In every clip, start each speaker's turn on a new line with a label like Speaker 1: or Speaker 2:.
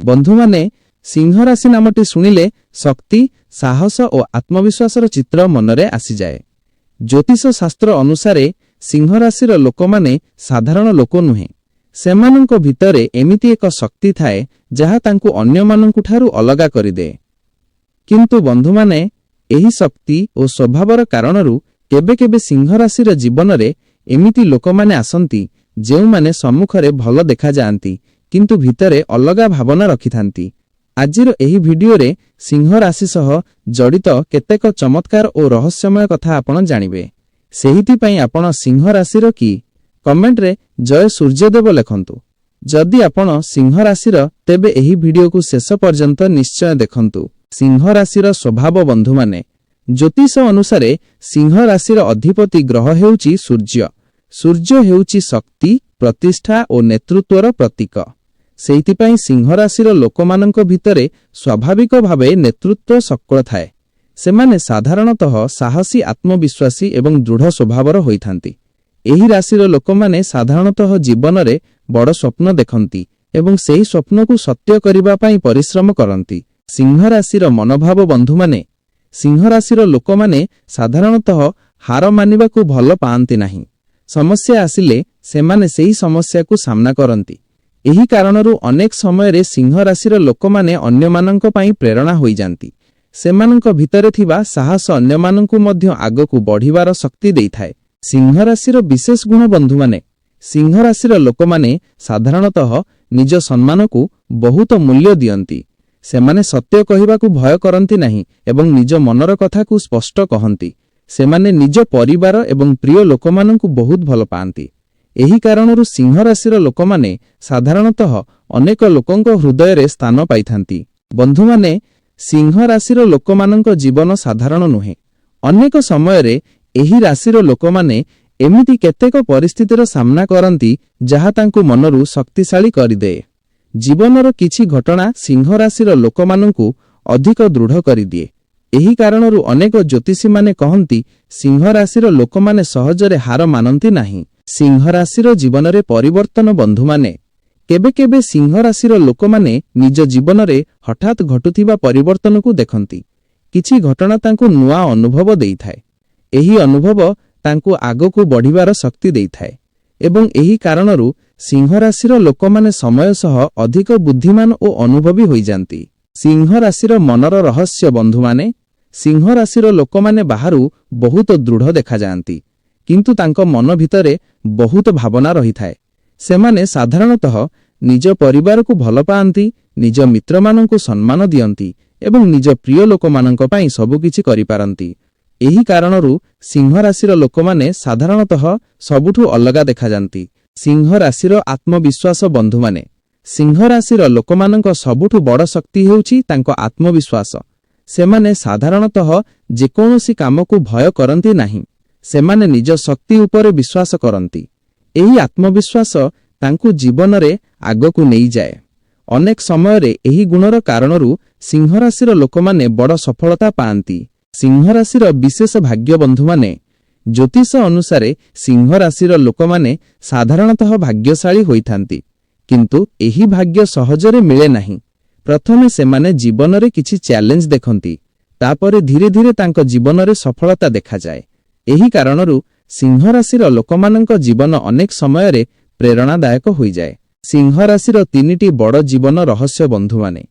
Speaker 1: बंधु माने सिंह राशि नामटी शुणिले शक्ति साहस और आत्मविश्वासर चित्र मनरे आसी जाए। ज्योतिष शास्त्र अनुसार सिंह राशि लोक माने साधारण लोक नुहे। सेमानंको भितरे एमिति एक शक्ति थाए जहा तांकु अन्य मानंकु ठारु अलगा करिदे। किंतु बंधु माने एही शक्ति और स्वभावर कारणरू केबे केबे सिंह राशि जीवन रे एमिति लोक माने आसंती जेउ माने सम्मुखरे भल देखा जाआंती किंतु भितरे अलगा भावना रखिथांती। आजिर एही भिडियो रे सिंह राशि सह जड़ित केतेक चमत्कार और रहस्यमय कथा आपण जानिबे। सेहिति पई आपण सिंह राशिर की कमेंट रे जय सूर्यदेव लिखंतु। जदि आपण सिंह राशिर तेबे एही भिडियो को शेष पर्यंत निश्चय देखंतु। सिंह राशिर स्वभाव बंधु माने ज्योतिष अनुसार सिंह राशिर अधिपति ग्रह हेउची सूर्य। सूर्य हेउची शक्ति प्रतिष्ठा और नेतृत्वर प्रतीक। सेहितिपई सिंह राशिर लोकमानंक भितरे स्वाभाविक भावे नेतृत्व सक्रिय थाए। सेमाने साधारणतः साहसी आत्मविश्वासी एवं दृढ़ स्वभावर होइथांती। एही राशिर लोकमाने साधारणतः जीवन रे बड़ स्वप्न देखंती एवं सेही स्वप्न को सत्य करिबा पई परिश्रम करंती। सिंह राशिर मनोभाव बंधु माने सिंह राशिर लोकमाने साधारणतः हार मानिबा को भल पाआंती नाही। समस्या आसिले सेमाने सेही समस्या को सामना करंती। एही कारणरू अनेक समय रे सिंह राशिर लोकमाने अन्यमानंक पई प्रेरणा होई जांती। सेमानंक भितरे थिबा साहस अन्यमानंकु मध्य आगकु बढ़िबार शक्ति देइथाए। सिंह राशिर विशेष गुण बंधु माने सिंह राशिर लोकमाने साधारणतः निज सम्मान को बहुत मूल्य दियंती। सेमाने सत्य कहिबाकु भय करंती नाही एवं निज मनर कथा को स्पष्ट कहंती। सेमाने निज परिवार एवं प्रिय लोकमानंकु बहुत भल पांती। एही कारणरू सिंह राशिर लोकमाने साधारणतः अनेक लोकंक हृदय रे स्थान पाइथांती। बंधु माने सिंह राशिर लोकमानंक जीवन साधारण नुहे। अनेक समय रे एही राशिर लोकमाने एमिति केतेक परिस्थितिर सामना करंती जहा तांकु मनरू शक्तिशाली करिदे। जीवनर किछि घटना सिंह राशिर लोकमानंकु अधिक दृढ़ करिदिए। एही कारणरू अनेक ज्योतिषी माने कहंती सिंह राशिर लोकमाने सहजरे हार मानंती नाही। सिंह राशिर जीवन रे परिवर्तन बंधु माने केबे केबे सिंह राशिर लोकमाने निज जीवन रे हठात घटुथिबा परिवर्तन को देखंती। किछि घटना तांकु नुआ अनुभव देइथाए। एही अनुभव तांकु आगकु बढ़िबार शक्ति देइथाए एवं एही कारणरू सिंह राशिर लोकमाने समय सह अधिक बुद्धिमान और अनुभवी होई जांती। सिंह राशिर मनर रहस्य बंधु माने सिंह राशिर लोकमाने बाहरु बहुत दृढ़ देखा जांती किंतु तांको मन भितरे बहुत भावना रही थाए। सेमाने साधारणतः निज परिवार को भल पाआंती, निज मित्र माननकु सम्मान दियंती एवं निज प्रिय लोक माननक पई सब किछि करि पारंती। एही कारणरू सिंह राशिर लोकमाने साधारणतः सबुठु अलगा देखा जांती। सिंह राशिर आत्मविश्वास बंधु माने सिंह राशिर लोकमाननक सबुठु बड़ शक्ति हेउची तांको आत्मविश्वास। सेमाने साधारणतः जेकोनोसी काम को भय करंती नाही। सेमाने निज शक्ति उपरे विश्वास करंती। एही आत्मविश्वास तांकु जीवन रे आगकु नेई जाए। अनेक समय रे एही गुणर कारणरू सिंह राशिर लोकमाने बड़ सफलता पाआंती। सिंह राशिर विशेष भाग्य बंधु माने ज्योतिष अनुसार सिंह राशिर लोकमाने साधारणतः भाग्यशाली होइथांती किंतु एही भाग्य सहजरे मिले नाही। प्रथमे सेमाने जीवन रे किछि चैलेंज देखंती तापरे धीरे धीरे तांको जीवन रे सफलता देखा जाए। एही कारणरू सिंह राशिर लोकमानंक जीवन अनेक समय रे प्रेरणादायक होई जाए। सिंह राशिर तीनिटी बड़ जीवन रहस्य बंधु माने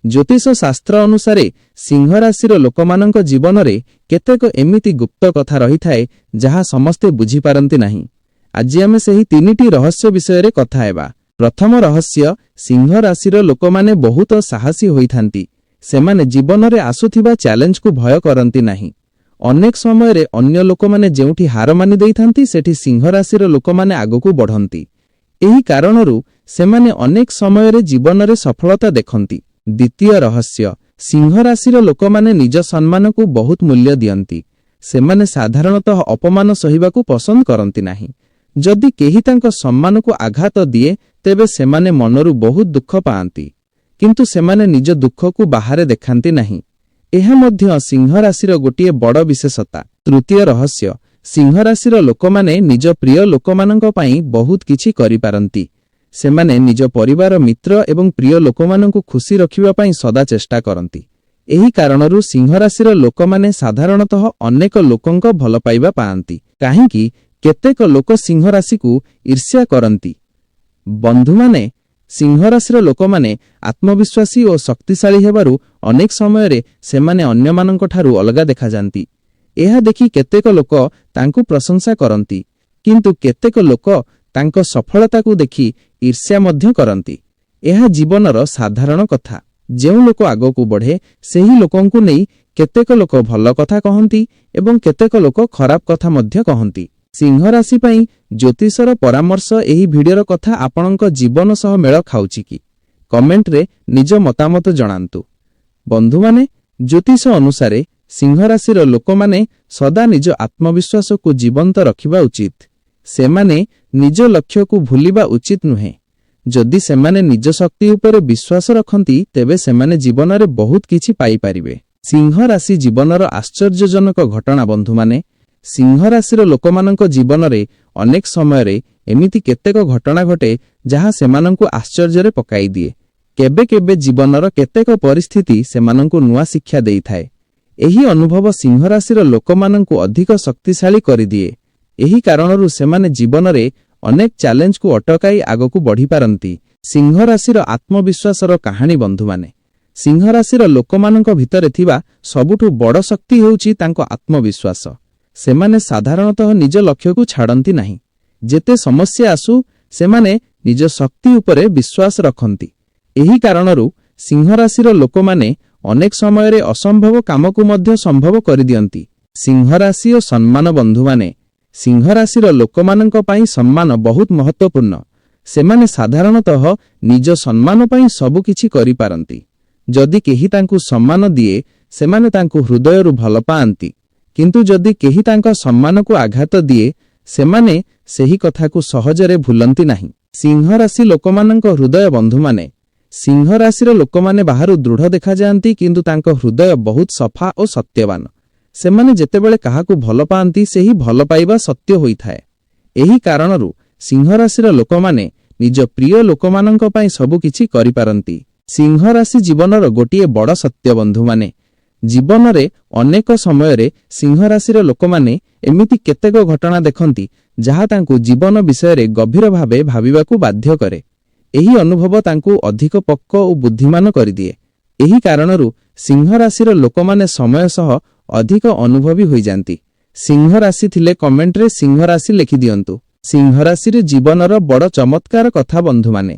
Speaker 1: ज्योतिष शास्त्र अनुसार सिंह राशिर लोकमानंक जीवन रे केतेक एमिति गुप्त कथा रही थाए जहा समस्ते बुझी पारंती नाही। आज आमे सेही तीनिटी रहस्य विषय रे कथा हेबा। प्रथम रहस्य सिंह राशिर लोकमाने बहुत साहसी होइथांती। सेमाने जीवन रे आसुथिबा चैलेंज को भय करंती नाही। अनेक समय रे अन्य लोकमाने जेउठी हार मानि देइथांती सेठी सिंह राशिर लोकमाने आगकु बढ़ंती। एही कारणरू सेमाने अनेक समय रे जीवन रे सफलता देखंती। द्वितीय रहस्य सिंह राशिर लोकमाने निज सम्मान को बहुत मूल्य दियंती। सेमाने साधारणतः अपमान सहिबाकु पसंद करंती नाही। जदि केही तांको सम्मान को आघात दिए तेबे सेमाने मनरू बहुत दुख पाआंती किंतु सेमाने निज दुख को बाहरे देखांती नाही। एहा मध्य सिंह राशिर गोटिए बड़ विशेषता। तृतीय रहस्य सिंह राशिर लोकमाने निज प्रिय लोकमानंक पई बहुत किछि करि पारंती। ସେମାନେ ନିଜ ପରିବାର ମିତ୍ର ଏବଂ ପ୍ରିୟ ଲୋକମାନଙ୍କୁ ଖୁସି ରଖିବା ପାଇଁ ସଦା ଚେଷ୍ଟା କରନ୍ତି। ଏହି କାରଣରୁ ସିଂହ ରାଶିର ଲୋକମାନେ ସାଧାରଣତଃ ଅନେକ ଲୋକଙ୍କ ଭଲ ପାଇବା ପାଆନ୍ତି। କାହିଁକି କେତେକ ଲୋକ ସିଂହ ରାଶିକୁ ଈର୍ଷ୍ୟା କରନ୍ତି? ବନ୍ଧୁମାନେ, ସିଂହ ରାଶିର ଲୋକମାନେ ଆତ୍ମବିଶ୍ୱାସୀ ଓ ଶକ୍ତିଶାଳୀ ହେବାରୁ ଅନେକ ସମୟରେ ସେମାନେ ଅନ୍ୟମାନଙ୍କଠାରୁ ଅଲଗା ଦେଖାଯାନ୍ତି। ଏହା ଦେଖି କେତେକ ଲୋକ ତାଙ୍କୁ ପ୍ରଶଂସା କରନ୍ତି, କିନ୍ତୁ କେତେକ ଲୋକ ତାଙ୍କ ସଫଳତାକୁ ଦେଖି ଈର୍ଷ୍ୟା ମଧ୍ୟ କରନ୍ତି। ଏହା ଜୀବନର ସାଧାରଣ କଥା। ଯେଉଁ ଲୋକ ଆଗକୁ ବଢ଼େ ସେହି ଲୋକଙ୍କୁ ନେଇ କେତେକ ଲୋକ ଭଲ କଥା କହନ୍ତି ଏବଂ କେତେକ ଲୋକ ଖରାପ କଥା ମଧ୍ୟ କହନ୍ତି। ସିଂହ ରାଶି ପାଇଁ ଜ୍ୟୋତିଷର ପରାମର୍ଶ ଏହି ଭିଡିଓର କଥା ଆପଣଙ୍କ ଜୀବନ ସହ ମେଳ ଖାଉଛି କି? କମେଣ୍ଟରେ ନିଜ ମତାମତ ଜଣାନ୍ତୁ। ବନ୍ଧୁମାନେ, ଜ୍ୟୋତିଷ ଅନୁସାରେ ସିଂହ ରାଶିର ଲୋକମାନେ ସଦା ନିଜ ଆତ୍ମବିଶ୍ୱାସକୁ ଜୀବନ୍ତ ରଖିବା ଉଚିତ। ସେମାନେ ନିଜ ଲକ୍ଷ୍ୟକୁ ଭୁଲିବା ଉଚିତ ନୁହେଁ। ଯଦି ସେମାନେ ନିଜ ଶକ୍ତି ଉପରେ ବିଶ୍ୱାସ ରଖନ୍ତି ତେବେ ସେମାନେ ଜୀବନରେ ବହୁତ କିଛି ପାଇପାରିବେ। ସିଂହ ରାଶି ଜୀବନର ଆଶ୍ଚର୍ଯ୍ୟଜନକ ଘଟଣା। ବନ୍ଧୁମାନେ, ସିଂହ ରାଶିର ଲୋକମାନଙ୍କ ଜୀବନରେ ଅନେକ ସମୟରେ ଏମିତି କେତେକ ଘଟଣା ଘଟେ ଯାହା ସେମାନଙ୍କୁ ଆଶ୍ଚର୍ଯ୍ୟରେ ପକାଇଦିଏ। କେବେ କେବେ ଜୀବନର କେତେକ ପରିସ୍ଥିତି ସେମାନଙ୍କୁ ନୂଆ ଶିକ୍ଷା ଦେଇଥାଏ। ଏହି ଅନୁଭବ ସିଂହ ରାଶିର ଲୋକମାନଙ୍କୁ ଅଧିକ ଶକ୍ତିଶାଳୀ କରିଦିଏ। ଏହି କାରଣରୁ ସେମାନେ ଜୀବନରେ ଅନେକ ଚ୍ୟାଲେଞ୍ଜକୁ ଅଟକାଇ ଆଗକୁ ବଢ଼ିପାରନ୍ତି। ସିଂହ ରାଶିର ଆତ୍ମବିଶ୍ୱାସର କାହାଣୀ। ବନ୍ଧୁମାନେ, ସିଂହ ରାଶିର ଲୋକମାନଙ୍କ ଭିତରେ ଥିବା ସବୁଠୁ ବଡ଼ ଶକ୍ତି ହେଉଛି ତାଙ୍କ ଆତ୍ମବିଶ୍ୱାସ। ସେମାନେ ସାଧାରଣତଃ ନିଜ ଲକ୍ଷ୍ୟକୁ ଛାଡ଼ନ୍ତି ନାହିଁ। ଯେତେ ସମସ୍ୟା ଆସୁ ସେମାନେ ନିଜ ଶକ୍ତି ଉପରେ ବିଶ୍ୱାସ ରଖନ୍ତି। ଏହି କାରଣରୁ ସିଂହ ରାଶିର ଲୋକମାନେ ଅନେକ ସମୟରେ ଅସମ୍ଭବ କାମକୁ ମଧ୍ୟ ସମ୍ଭବ କରିଦିଅନ୍ତି। ସିଂହ ରାଶି ଓ ସମ୍ମାନ। ବନ୍ଧୁମାନେ, ସିଂହ ରାଶିର ଲୋକମାନଙ୍କ ପାଇଁ ସମ୍ମାନ ବହୁତ ମହତ୍ତ୍ୱପୂର୍ଣ୍ଣ। ସେମାନେ ସାଧାରଣତଃ ନିଜ ସମ୍ମାନ ପାଇଁ ସବୁକିଛି କରିପାରନ୍ତି। ଯଦି କେହି ତାଙ୍କୁ ସମ୍ମାନ ଦିଏ ସେମାନେ ତାଙ୍କୁ ହୃଦୟରୁ ଭଲ ପାଆନ୍ତି, କିନ୍ତୁ ଯଦି କେହି ତାଙ୍କ ସମ୍ମାନକୁ ଆଘାତ ଦିଏ ସେମାନେ ସେହି କଥାକୁ ସହଜରେ ଭୁଲନ୍ତି ନାହିଁ। ସିଂହ ରାଶି ଲୋକମାନଙ୍କ ହୃଦୟ। ବନ୍ଧୁମାନେ, ସିଂହ ରାଶିର ଲୋକମାନେ ବାହାରୁ ଦୃଢ଼ ଦେଖାଯାଆନ୍ତି, କିନ୍ତୁ ତାଙ୍କ ହୃଦୟ ବହୁତ ସଫା ଓ ସତ୍ୟବାନ। ସେମାନେ ଯେତେବେଳେ କାହାକୁ ଭଲ ପାଆନ୍ତି ସେହି ଭଲ ପାଇବା ସତ୍ୟ ହୋଇଥାଏ। ଏହି କାରଣରୁ ସିଂହ ରାଶିର ଲୋକମାନେ ନିଜ ପ୍ରିୟ ଲୋକମାନଙ୍କ ପାଇଁ ସବୁକିଛି କରିପାରନ୍ତି। ସିଂହ ରାଶି ଜୀବନର ଗୋଟିଏ ବଡ଼ ସତ୍ୟ। ବନ୍ଧୁମାନେ, ଜୀବନରେ ଅନେକ ସମୟରେ ସିଂହ ରାଶିର ଲୋକମାନେ ଏମିତି କେତେକ ଘଟଣା ଦେଖନ୍ତି ଯାହା ତାଙ୍କୁ ଜୀବନ ବିଷୟରେ ଗଭୀର ଭାବେ ଭାବିବାକୁ ବାଧ୍ୟ କରେ। ଏହି ଅନୁଭବ ତାଙ୍କୁ ଅଧିକ ପକ୍କ ଓ ବୁଦ୍ଧିମାନ କରିଦିଏ। ଏହି କାରଣରୁ ସିଂହ ରାଶିର ଲୋକମାନେ ସମୟ ସହ ଅଧିକ ଅନୁଭବୀ ହୋଇଯାନ୍ତି। ସିଂହ ରାଶି ଥିଲେ କମେଣ୍ଟରେ ସିଂହ ରାଶି ଲେଖିଦିଅନ୍ତୁ। ସିଂହ ରାଶିରେ ଜୀବନର ବଡ଼ ଚମତ୍କାର କଥା। ବନ୍ଧୁମାନେ,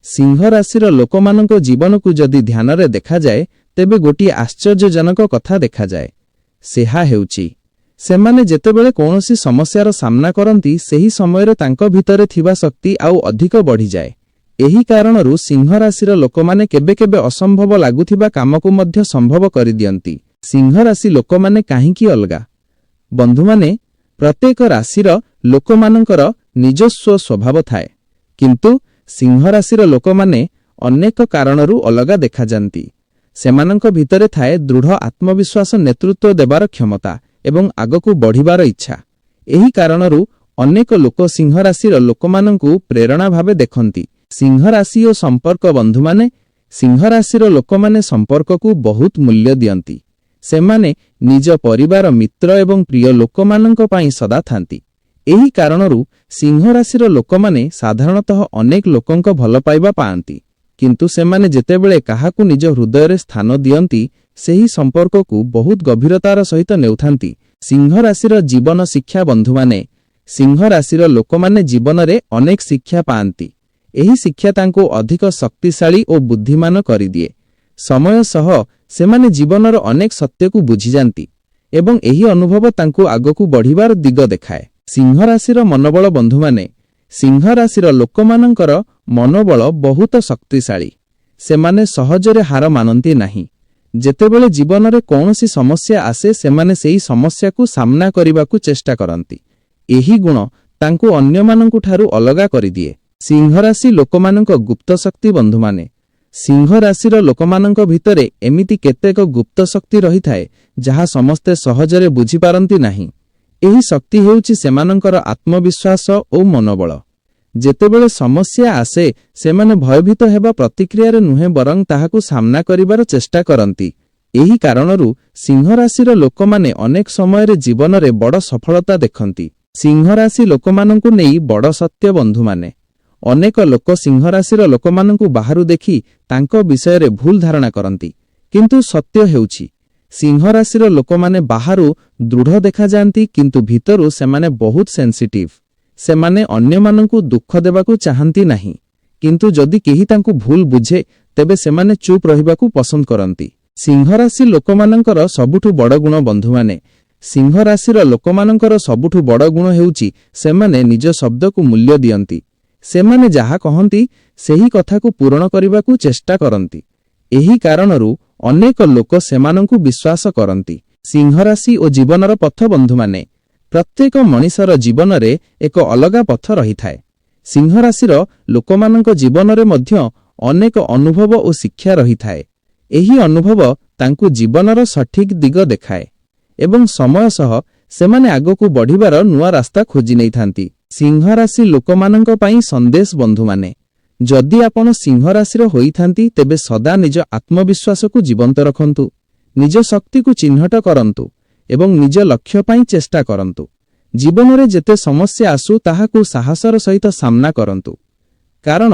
Speaker 1: ସିଂହ ରାଶିର ଲୋକମାନଙ୍କ ଜୀବନକୁ ଯଦି ଧ୍ୟାନରେ ଦେଖାଯାଏ ତେବେ ଗୋଟିଏ ଆଶ୍ଚର୍ଯ୍ୟଜନକ କଥା ଦେଖାଯାଏ। ସେହା ହେଉଛି ସେମାନେ ଯେତେବେଳେ କୌଣସି ସମସ୍ୟାର ସାମ୍ନା କରନ୍ତି ସେହି ସମୟରେ ତାଙ୍କ ଭିତରେ ଥିବା ଶକ୍ତି ଆଉ ଅଧିକ ବଢ଼ିଯାଏ। ଏହି କାରଣରୁ ସିଂହ ରାଶିର ଲୋକମାନେ କେବେ କେବେ ଅସମ୍ଭବ ଲାଗୁଥିବା କାମକୁ ମଧ୍ୟ ସମ୍ଭବ କରିଦିଅନ୍ତି। ସିଂହ ରାଶି ଲୋକମାନେ କାହିଁକି ଅଲଗା? ବନ୍ଧୁମାନେ, ପ୍ରତ୍ୟେକ ରାଶିର ଲୋକମାନଙ୍କର ନିଜସ୍ୱ ସ୍ୱଭାବ ଥାଏ, କିନ୍ତୁ ସିଂହ ରାଶିର ଲୋକମାନେ ଅନେକ କାରଣରୁ ଅଲଗା ଦେଖାଯାନ୍ତି। ସେମାନଙ୍କ ଭିତରେ ଥାଏ ଦୃଢ଼ ଆତ୍ମବିଶ୍ୱାସ, ନେତୃତ୍ୱ ଦେବାର କ୍ଷମତା ଏବଂ ଆଗକୁ ବଢ଼ିବାର ଇଚ୍ଛା। ଏହି କାରଣରୁ ଅନେକ ଲୋକ ସିଂହ ରାଶିର ଲୋକମାନଙ୍କୁ ପ୍ରେରଣା ଭାବେ ଦେଖନ୍ତି। ସିଂହ ରାଶି ଓ ସମ୍ପର୍କ। ବନ୍ଧୁମାନେ, ସିଂହ ରାଶିର ଲୋକମାନେ ସମ୍ପର୍କକୁ ବହୁତ ମୂଲ୍ୟ ଦିଅନ୍ତି। ସେମାନେ ନିଜ ପରିବାର, ମିତ୍ର ଏବଂ ପ୍ରିୟ ଲୋକମାନଙ୍କ ପାଇଁ ସଦା ଥାନ୍ତି। ଏହି କାରଣରୁ ସିଂହ ରାଶିର ଲୋକମାନେ ସାଧାରଣତଃ ଅନେକ ଲୋକଙ୍କ ଭଲ ପାଇବା ପାଆନ୍ତି, କିନ୍ତୁ ସେମାନେ ଯେତେବେଳେ କାହାକୁ ନିଜ ହୃଦୟରେ ସ୍ଥାନ ଦିଅନ୍ତି ସେହି ସମ୍ପର୍କକୁ ବହୁତ ଗଭୀରତାର ସହିତ ନେଉଥାନ୍ତି। ସିଂହ ରାଶିର ଜୀବନ ଶିକ୍ଷା। ବନ୍ଧୁମାନେ, ସିଂହ ରାଶିର ଲୋକମାନେ ଜୀବନରେ ଅନେକ ଶିକ୍ଷା ପାଆନ୍ତି। ଏହି ଶିକ୍ଷା ତାଙ୍କୁ ଅଧିକ ଶକ୍ତିଶାଳୀ ଓ ବୁଦ୍ଧିମାନ କରିଦିଏ। ସମୟ ସହ ସେମାନେ ଜୀବନର ଅନେକ ସତ୍ୟକୁ ବୁଝିଯାନ୍ତି ଏବଂ ଏହି ଅନୁଭବ ତାଙ୍କୁ ଆଗକୁ ବଢ଼ିବାର ଦିଗ ଦେଖାଏ। ସିଂହ ରାଶିର ମନୋବଳ। ବନ୍ଧୁମାନେ, ସିଂହ ରାଶିର ଲୋକମାନଙ୍କର ମନୋବଳ ବହୁତ ଶକ୍ତିଶାଳୀ। ସେମାନେ ସହଜରେ ହାର ମାନନ୍ତି ନାହିଁ। ଯେତେବେଳେ ଜୀବନରେ କୌଣସି ସମସ୍ୟା ଆସେ ସେମାନେ ସେହି ସମସ୍ୟାକୁ ସାମ୍ନା କରିବାକୁ ଚେଷ୍ଟା କରନ୍ତି। ଏହି ଗୁଣ ତାଙ୍କୁ ଅନ୍ୟମାନଙ୍କୁ ଠାରୁ ଅଲଗା କରିଦିଏ। ସିଂହ ରାଶି ଲୋକମାନଙ୍କ ଗୁପ୍ତ ଶକ୍ତି। ବନ୍ଧୁମାନେ, ସିଂହ ରାଶିର ଲୋକମାନଙ୍କ ଭିତରେ ଏମିତି କେତେକ ଗୁପ୍ତ ଶକ୍ତି ରହିଥାଏ ଯାହା ସମସ୍ତେ ସହଜରେ ବୁଝିପାରନ୍ତି ନାହିଁ। ଏହି ଶକ୍ତି ହେଉଛି ସେମାନଙ୍କର ଆତ୍ମବିଶ୍ୱାସ ଓ ମନୋବଳ। ଯେତେବେଳେ ସମସ୍ୟା ଆସେ ସେମାନେ ଭୟଭୀତ ହେବା ପ୍ରତିକ୍ରିୟାରେ ନୁହେଁ ବରଂ ତାହାକୁ ସାମ୍ନା କରିବାର ଚେଷ୍ଟା କରନ୍ତି। ଏହି କାରଣରୁ ସିଂହ ରାଶିର ଲୋକମାନେ ଅନେକ ସମୟରେ ଜୀବନରେ ବଡ଼ ସଫଳତା ଦେଖନ୍ତି। ସିଂହ ରାଶି ଲୋକମାନଙ୍କୁ ନେଇ ବଡ଼ ସତ୍ୟ ବନ୍ଧୁମାନେ। ଅନେକ ଲୋକ ସିଂହ ରାଶିର ଲୋକମାନଙ୍କୁ ବାହାରୁ ଦେଖି ତାଙ୍କ ବିଷୟରେ ଭୁଲ ଧାରଣା କରନ୍ତି, କିନ୍ତୁ ସତ୍ୟ ହେଉଛି ସିଂହ ରାଶିର ଲୋକମାନେ ବାହାରୁ ଦୃଢ଼ ଦେଖାଯାଆନ୍ତି କିନ୍ତୁ ଭିତରୁ ସେମାନେ ବହୁତ ସେନ୍ସିଟିଭ୍। ସେମାନେ ଅନ୍ୟମାନଙ୍କୁ ଦୁଃଖ ଦେବାକୁ ଚାହାନ୍ତି ନାହିଁ, କିନ୍ତୁ ଯଦି କେହି ତାଙ୍କୁ ଭୁଲ ବୁଝେ ତେବେ ସେମାନେ ଚୁପ୍ ରହିବାକୁ ପସନ୍ଦ କରନ୍ତି। ସିଂହ ରାଶି ଲୋକମାନଙ୍କର ସବୁଠୁ ବଡ଼ ଗୁଣ ବନ୍ଧୁମାନେ। ସିଂହ ରାଶିର ଲୋକମାନଙ୍କର ସବୁଠୁ ବଡ଼ ଗୁଣ ହେଉଛି ସେମାନେ ନିଜ ଶବ୍ଦକୁ ମୂଲ୍ୟ ଦିଅନ୍ତି। ସେମାନେ ଯାହା କହନ୍ତି ସେହି କଥାକୁ ପୂରଣ କରିବାକୁ ଚେଷ୍ଟା କରନ୍ତି। ଏହି କାରଣରୁ ଅନେକ ଲୋକ ସେମାନଙ୍କୁ ବିଶ୍ୱାସ କରନ୍ତି। ସିଂହ ରାଶି ଓ ଜୀବନର ପଥ ବନ୍ଧୁମାନେ। ପ୍ରତ୍ୟେକ ମଣିଷର ଜୀବନରେ ଏକ ଅଲଗା ପଥ ରହିଥାଏ। ସିଂହ ରାଶିର ଲୋକମାନଙ୍କ ଜୀବନରେ ମଧ୍ୟ ଅନେକ ଅନୁଭବ ଓ ଶିକ୍ଷା ରହିଥାଏ। ଏହି ଅନୁଭବ ତାଙ୍କୁ ଜୀବନର ସଠିକ୍ ଦିଗ ଦେଖାଏ ଏବଂ ସମୟ ସହ ସେମାନେ ଆଗକୁ ବଢ଼ିବାର ନୂଆ ରାସ୍ତା ଖୋଜି ନେଇଥାନ୍ତି। ସିଂହ ରାଶି ଲୋକମାନଙ୍କ ପାଇଁ ସନ୍ଦେଶ ବନ୍ଧୁମାନେ। ଯଦି ଆପଣ ସିଂହ ରାଶିର ହୋଇଥାନ୍ତି ତେବେ ସଦା ନିଜ ଆତ୍ମବିଶ୍ୱାସକୁ ଜୀବନ୍ତ ରଖନ୍ତୁ, ନିଜ ଶକ୍ତିକୁ ଚିହ୍ନଟ କରନ୍ତୁ ଏବଂ ନିଜ ଲକ୍ଷ୍ୟ ପାଇଁ ଚେଷ୍ଟା କରନ୍ତୁ। ଜୀବନରେ ଯେତେ ସମସ୍ୟା ଆସୁ ତାହାକୁ ସାହସର ସହିତ ସାମ୍ନା କରନ୍ତୁ, କାରଣ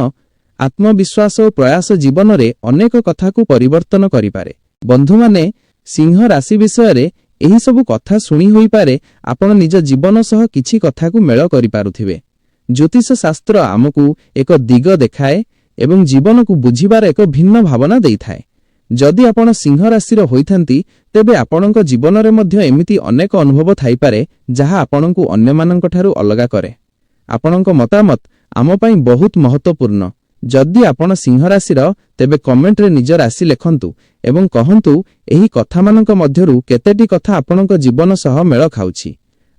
Speaker 1: ଆତ୍ମବିଶ୍ୱାସ ଓ ପ୍ରୟାସ ଜୀବନରେ ଅନେକ କଥାକୁ ପରିବର୍ତ୍ତନ କରିପାରେ। ବନ୍ଧୁମାନେ, ସିଂହ ରାଶି ବିଷୟରେ ଏହିସବୁ କଥା ଶୁଣି ହୋଇପାରେ ଆପଣ ନିଜ ଜୀବନ ସହ କିଛି କଥାକୁ ମେଳ କରିପାରୁଥିବେ। ଜ୍ୟୋତିଷ ଶାସ୍ତ୍ର ଆମକୁ ଏକ ଦିଗ ଦେଖାଏ ଏବଂ ଜୀବନକୁ ବୁଝିବାର ଏକ ଭିନ୍ନ ଭାବନା ଦେଇଥାଏ। ଯଦି ଆପଣ ସିଂହ ରାଶିର ହୋଇଥାନ୍ତି ତେବେ ଆପଣଙ୍କ ଜୀବନରେ ମଧ୍ୟ ଏମିତି ଅନେକ ଅନୁଭବ ଥାଇପାରେ ଯାହା ଆପଣଙ୍କୁ ଅନ୍ୟମାନଙ୍କଠାରୁ ଅଲଗା କରେ। ଆପଣଙ୍କ ମତାମତ ଆମ ପାଇଁ ବହୁତ ମହତ୍ତ୍ୱପୂର୍ଣ୍ଣ। ଯଦି ଆପଣ ସିଂହ ରାଶିର ତେବେ କମେଣ୍ଟରେ ନିଜ ରାଶି ଲେଖନ୍ତୁ ଏବଂ କହନ୍ତୁ ଏହି କଥାମାନଙ୍କ ମଧ୍ୟରୁ କେତେଟି କଥା ଆପଣଙ୍କ ଜୀବନ ସହ ମେଳ ଖାଉଛି।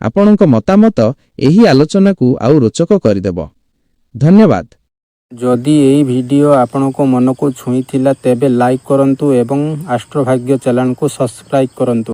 Speaker 1: ଆପଣଙ୍କ ମତାମତ ଏହି ଆଲୋଚନାକୁ ଆଉ ରୋଚକ କରିଦେବ। ଧନ୍ୟବାଦ।
Speaker 2: ଯଦି ଏହି ଭିଡ଼ିଓ ଆପଣଙ୍କ ମନକୁ ଛୁଇଁଥିଲା ତେବେ ଲାଇକ୍ କରନ୍ତୁ ଏବଂ ଆଷ୍ଟ୍ରୋଭାଗ୍ୟ ଚ୍ୟାନେଲକୁ ସବସ୍କ୍ରାଇବ୍ କରନ୍ତୁ।